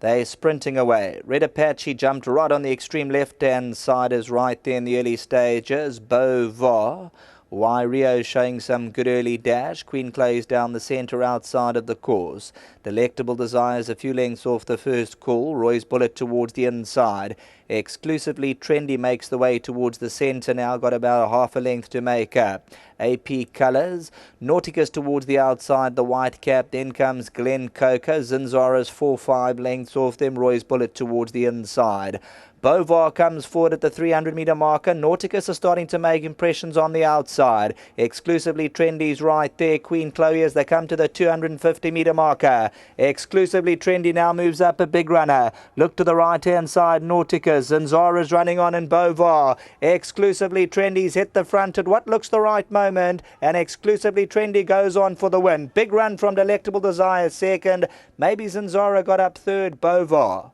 They're sprinting away. Red Apache jumped right on the extreme left-hand side, is right there in the early stages. Beauvoir. Rio showing some good early dash. Queen Clay's down the centre outside of the course. Delectable Desires a few lengths off the first call. Roy's Bullet towards the inside. Exclusively Trendy makes the way towards the centre now. Got about a half a length to make up. AP Colours. Nauticus towards the outside, the white cap. Then comes Glen Coco. Zinzara's 4-5 lengths off them. Roy's Bullet towards the inside. Beauvoir comes forward at the 300-metre marker. Nauticus are starting to make impressions on the outside. Exclusively Trendy's right there. Queen Chloe as they come to the 250-metre marker. Exclusively Trendy now moves up a big runner. Look to the right-hand side, Nauticus. Zinzara's running on in Beauvoir. Exclusively Trendy's hit the front at what looks the right moment. And exclusively Trendy goes on for the win. Big run from Delectable Desire second. Maybe Zinzara got up third. Beauvoir.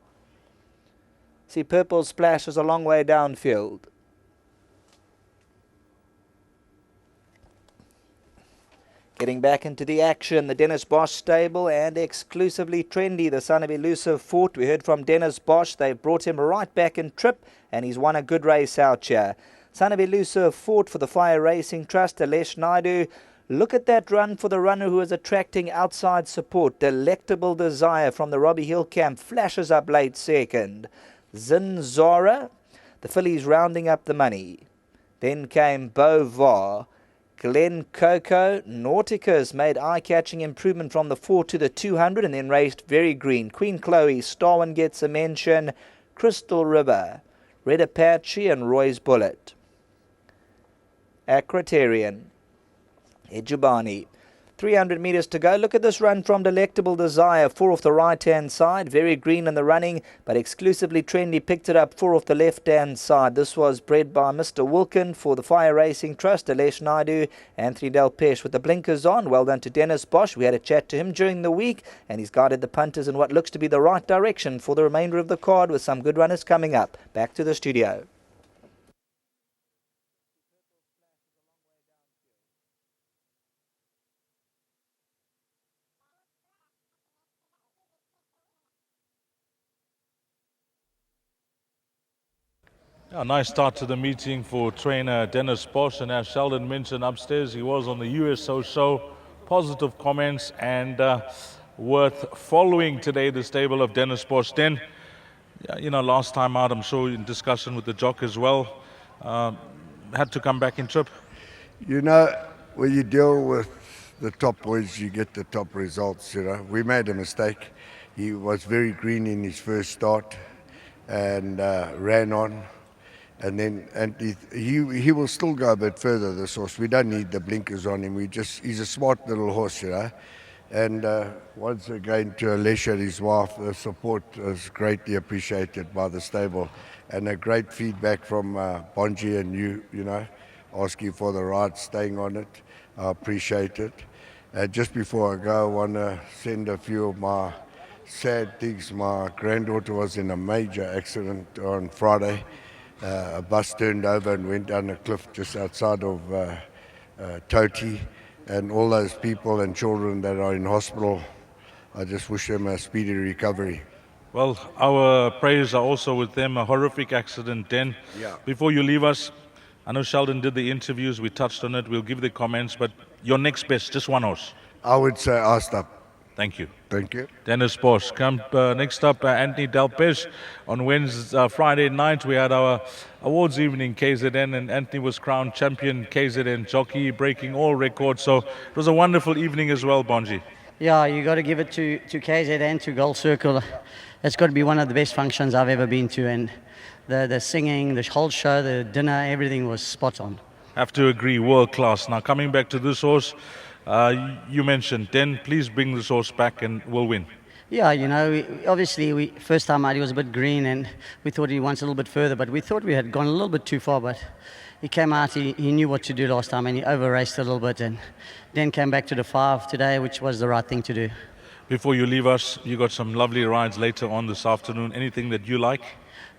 See, Purple Splash is a long way downfield. Getting back into the action, the Dennis Bosch stable and exclusively Trendy, the son of Elusive Fort. We heard from Dennis Bosch. They've brought him right back in trip and he's won a good race out here. Son of Elusive Fort for the Fire Racing Trust, Alesh Naidu. Look at that run for the runner who is attracting outside support. Delectable Desire from the Robbie Hill camp flashes up late second. Zinzara, the fillies rounding up the money. Then came Beauvoir. Glen Coco, Nauticus made eye-catching improvement from the 4 to the 200 and then raced very green. Queen Chloe, Starwin gets a mention. Crystal River, Red Apache and Roy's Bullet. Acritarian, Ejubani. 300 metres to go. Look at this run from Delectable Desire. 4 off the right-hand side. Very green in the running, but exclusively Trendy picked it up 4 off the left-hand side. This was bred by Mr. Wilkin for the Fire Racing Trust. Alesh Naidu, Anthony Delpeche with the blinkers on. Well done to Dennis Bosch. We had a chat to him during the week, and he's guided the punters in what looks to be the right direction for the remainder of the card with some good runners coming up. Back to the studio. A nice start to the meeting for trainer Dennis Bosch, and as Sheldon mentioned upstairs, he was on the USO show. Positive comments and worth following today, the stable of Dennis Bosch. Then, you know, last time out, I'm sure in discussion with the jock as well, had to come back in trip. You know, when you deal with the top boys, you get the top results, you know. We made a mistake. He was very green in his first start and ran on. And he will still go a bit further, this horse. We don't need the blinkers on him. He's a smart little horse, you know. And once again to Alessia, his wife, the support is greatly appreciated by the stable. And a great feedback from Bonji and you know, asking for the ride, staying on it. I appreciate it. Just before I go, I want to send a few of my sad things. My granddaughter was in a major accident on Friday. A bus turned over and went down a cliff just outside of Toti, and all those people and children that are in hospital, I just wish them a speedy recovery. Well, our prayers are also with them. A horrific accident, Den. Yeah. Before you leave us, I know Sheldon did the interviews, we touched on it, we'll give the comments, but your next best, just one horse. I would say Astap. Thank you. Thank you. Dennis Bosch. Next up, Anthony Delpeche. On Friday night, we had our awards evening, KZN, and Anthony was crowned champion KZN jockey, breaking all records. So it was a wonderful evening as well, Bonji. Yeah, you got to give it to KZN, to Gold Circle. It's got to be one of the best functions I've ever been to, and the singing, the whole show, the dinner, everything was spot on. Have to agree, world class. Now coming back to this horse, you mentioned, Den, please bring this horse back and we'll win. Yeah, you know, obviously, first time out he was a bit green and we thought he wants a little bit further, but we thought we had gone a little bit too far, but he came out, he knew what to do last time and he over-raced a little bit and then came back to the 5 today, which was the right thing to do. Before you leave us, you got some lovely rides later on this afternoon. Anything that you like?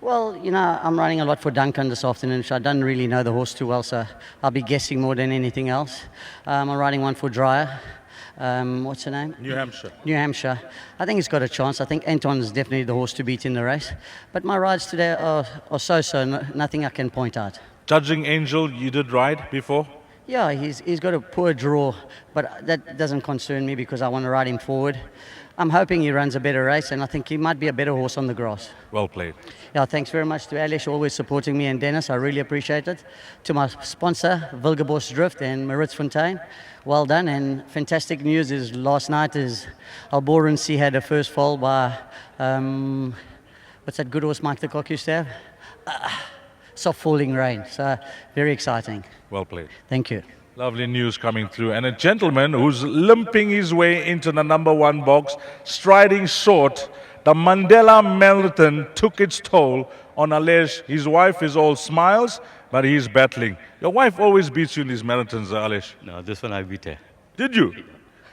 Well, you know, I'm riding a lot for Duncan this afternoon, so I don't really know the horse too well, so I'll be guessing more than anything else. I'm riding one for Dreyer. what's her name? New Hampshire. New Hampshire. I think he's got a chance. I think Anton's definitely the horse to beat in the race. But my rides today are so-so, nothing I can point out. Judging Angel, you did ride before? Yeah, he's got a poor draw, but that doesn't concern me because I want to ride him forward. I'm hoping he runs a better race, and I think he might be a better horse on the grass. Well played. Yeah, thanks very much to Alish, always supporting me, and Dennis, I really appreciate it. To my sponsor, Wilgerbos Drift and Maritz Fontaine, well done. And fantastic news is last night is Alborency had a first fall by, what's that good horse Mike the Cock used to have? Soft Falling Rain. So very exciting. Well played. Thank you. Lovely news coming through. And a gentleman who's limping his way into the number 1 box, striding short. The Mandela Marathon took its toll on Alesh. His wife is all smiles, but he's battling. Your wife always beats you in these marathons, Alesh. No, this one I beat her. Did you?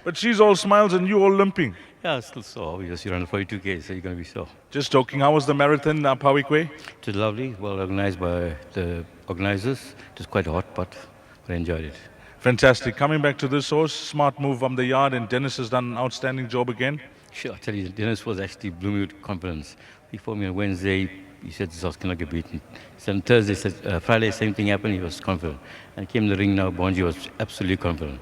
But she's all smiles and you all limping. Yeah, still sore because you're on 42K, so you're going to be sore. Just joking. How was the marathon, Pawikwe? It was lovely, well organized by the organizers. It was quite hot, but I enjoyed it. Fantastic. Coming back to this horse, smart move from the yard, and Dennis has done an outstanding job again. Sure, I tell you, Dennis was actually blew me with confidence. He phoned me on Wednesday, he said this horse cannot get beaten. So on Thursday, Friday, same thing happened, he was confident. And came to the ring now, Bonji was absolutely confident.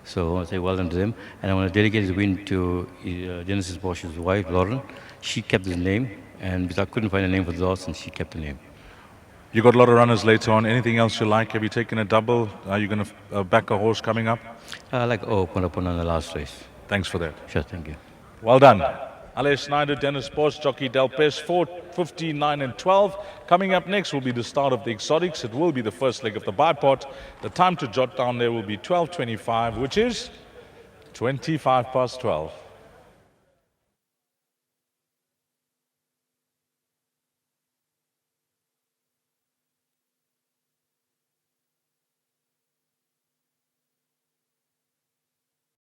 So I want to say well done to them. And I want to dedicate his win to Dennis's Bosch's wife, Lauren. She kept his name, and because I couldn't find a name for the horse, and she kept the name. You got a lot of runners later on. Anything else you like? Have you taken a double? Are you going to back a horse coming up? I like open up on the last race. Thanks for that. Sure, thank you. Well done. Alesh Snyder, Dennis Bosch, Jockey Del Pes, 4, 15, 9 and 12. Coming up next will be the start of the exotics. It will be the first leg of the bipod. The time to jot down there will be 12:25, which is 25 past 12.